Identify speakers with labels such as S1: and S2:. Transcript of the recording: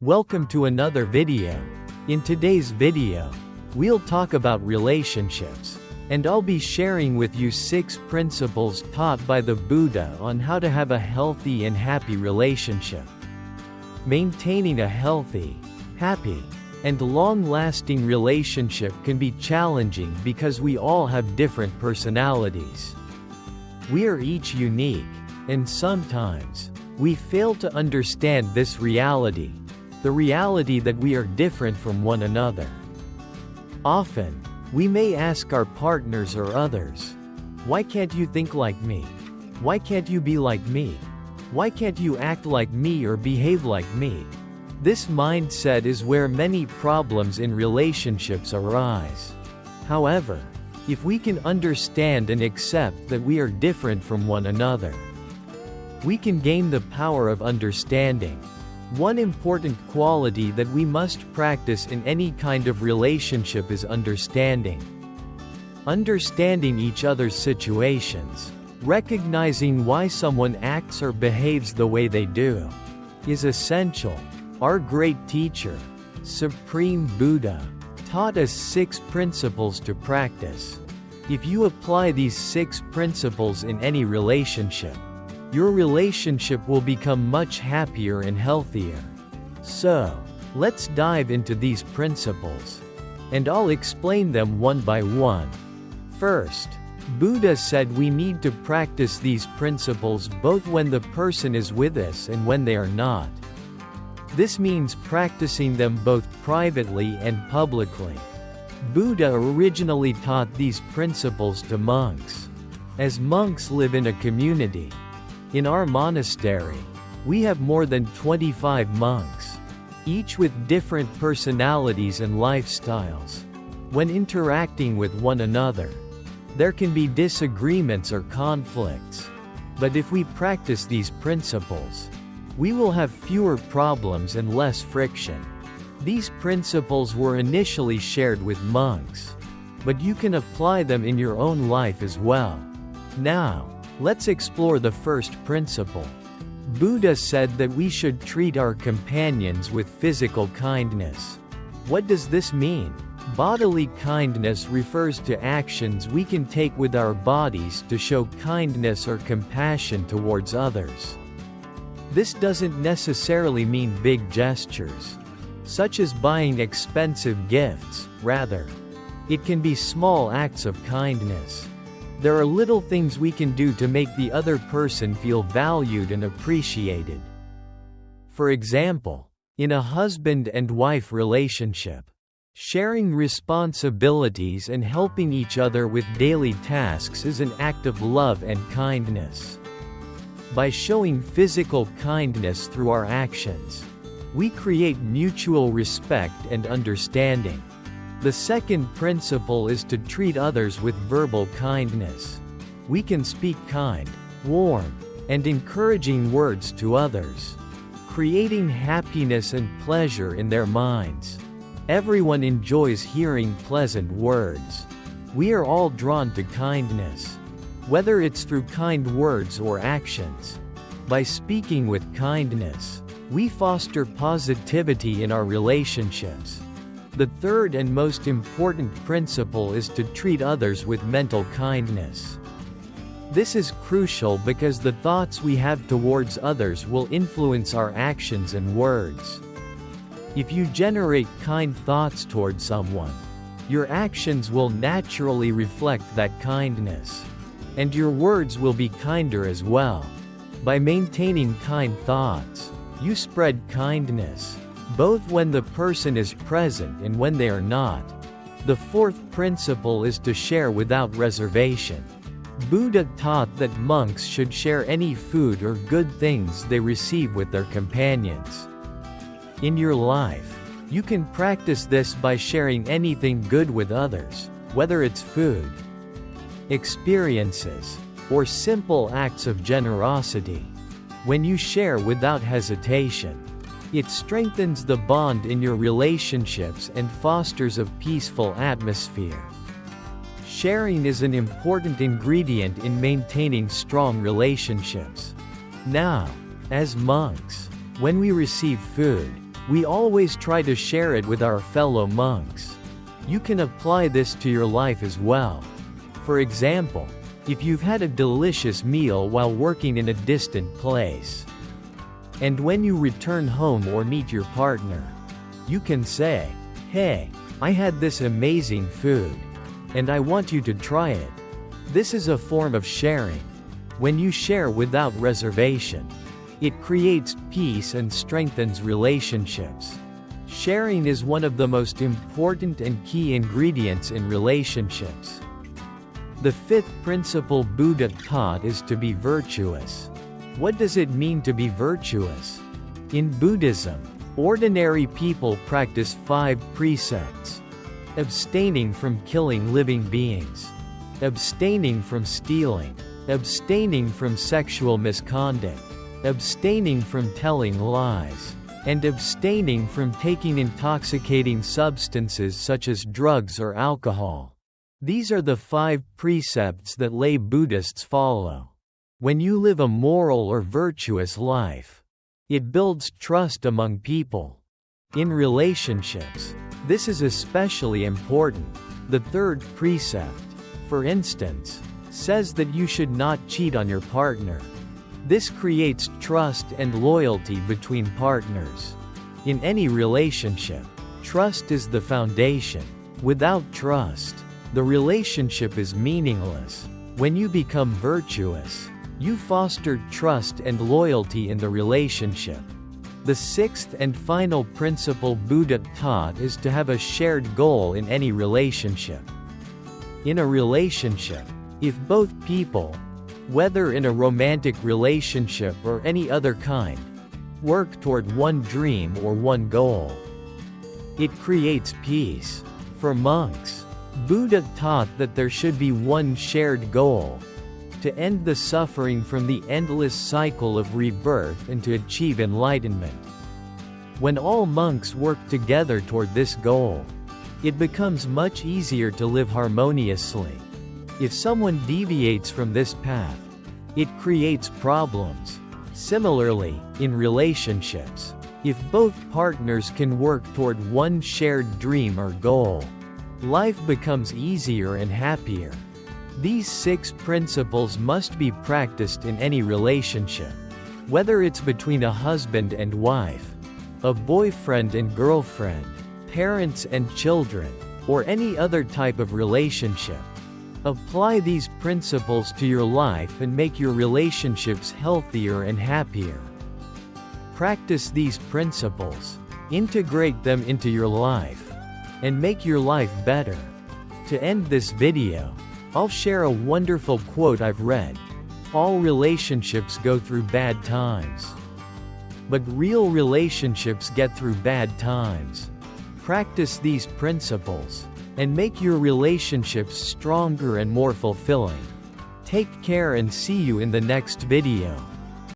S1: Welcome to another video. In today's video, we'll talk about relationships, and I'll be sharing with you 6 principles taught by the Buddha on how to have a healthy and happy relationship. Maintaining a healthy, happy, and long-lasting relationship can be challenging because we all have different personalities. We are each unique, and sometimes, we fail to understand this reality. The reality that we are different from one another. Often, we may ask our partners or others, "Why can't you think like me? Why can't you be like me? Why can't you act like me or behave like me?" This mindset is where many problems in relationships arise. However, if we can understand and accept that we are different from one another, we can gain the power of understanding. One important quality that we must practice in any kind of relationship is understanding. Understanding each other's situations, recognizing why someone acts or behaves the way they do, is essential. Our great teacher, Supreme Buddha, taught us 6 principles to practice. If you apply these 6 principles in any relationship, your relationship will become much happier and healthier. So, let's dive into these principles. And I'll explain them one by one. First, Buddha said we need to practice these principles both when the person is with us and when they are not. This means practicing them both privately and publicly. Buddha originally taught these principles to monks. As monks live in a community, in our monastery, we have more than 25 monks, each with different personalities and lifestyles. When interacting with one another, there can be disagreements or conflicts. But if we practice these principles, we will have fewer problems and less friction. These principles were initially shared with monks, but you can apply them in your own life as well. Now, let's explore the first principle. Buddha said that we should treat our companions with physical kindness. What does this mean? Bodily kindness refers to actions we can take with our bodies to show kindness or compassion towards others. This doesn't necessarily mean big gestures, such as buying expensive gifts. Rather, it can be small acts of kindness. There are little things we can do to make the other person feel valued and appreciated. For example, in a husband and wife relationship, sharing responsibilities and helping each other with daily tasks is an act of love and kindness. By showing physical kindness through our actions, we create mutual respect and understanding. The second principle is to treat others with verbal kindness. We can speak kind, warm, and encouraging words to others, creating happiness and pleasure in their minds. Everyone enjoys hearing pleasant words. We are all drawn to kindness, whether it's through kind words or actions. By speaking with kindness, we foster positivity in our relationships. The third and most important principle is to treat others with mental kindness. This is crucial because the thoughts we have towards others will influence our actions and words. If you generate kind thoughts towards someone, your actions will naturally reflect that kindness. And your words will be kinder as well. By maintaining kind thoughts, you spread kindness, both when the person is present and when they are not. The fourth principle is to share without reservation. Buddha taught that monks should share any food or good things they receive with their companions. In your life, you can practice this by sharing anything good with others, whether it's food, experiences, or simple acts of generosity. When you share without hesitation, it strengthens the bond in your relationships and fosters a peaceful atmosphere. Sharing is an important ingredient in maintaining strong relationships. Now, as monks, when we receive food, We always try to share it with our fellow monks. You can apply this to your life as well. For example, if you've had a delicious meal while working in a distant place, and when you return home or meet your partner, you can say, "Hey, I had this amazing food, and I want you to try it." This is a form of sharing. When you share without reservation, it creates peace and strengthens relationships. Sharing is one of the most important and key ingredients in relationships. The fifth principle Buddha taught is to be virtuous. What does it mean to be virtuous? In Buddhism, ordinary people practice 5 precepts: abstaining from killing living beings, abstaining from stealing, abstaining from sexual misconduct, abstaining from telling lies, and abstaining from taking intoxicating substances such as drugs or alcohol. These are the 5 precepts that lay Buddhists follow. When you live a moral or virtuous life, it builds trust among people. In relationships, this is especially important. The 3rd precept, for instance, says that you should not cheat on your partner. This creates trust and loyalty between partners. In any relationship, trust is the foundation. Without trust, the relationship is meaningless. When you become virtuous, you foster trust and loyalty in the relationship. The 6th and final principle Buddha taught is to have a shared goal in any relationship. In a relationship, if both people, whether in a romantic relationship or any other kind, work toward one dream or one goal, it creates peace. For monks, Buddha taught that there should be one shared goal: to end the suffering from the endless cycle of rebirth and to achieve enlightenment. When all monks work together toward this goal, it becomes much easier to live harmoniously. If someone deviates from this path, it creates problems. Similarly, in relationships, if both partners can work toward one shared dream or goal, life becomes easier and happier. These 6 principles must be practiced in any relationship. Whether it's between a husband and wife, a boyfriend and girlfriend, parents and children, or any other type of relationship. Apply these principles to your life and make your relationships healthier and happier. Practice these principles, integrate them into your life, and make your life better. To end this video, I'll share a wonderful quote I've read. All relationships go through bad times, but real relationships get through bad times. Practice these principles, and make your relationships stronger and more fulfilling. Take care and see you in the next video.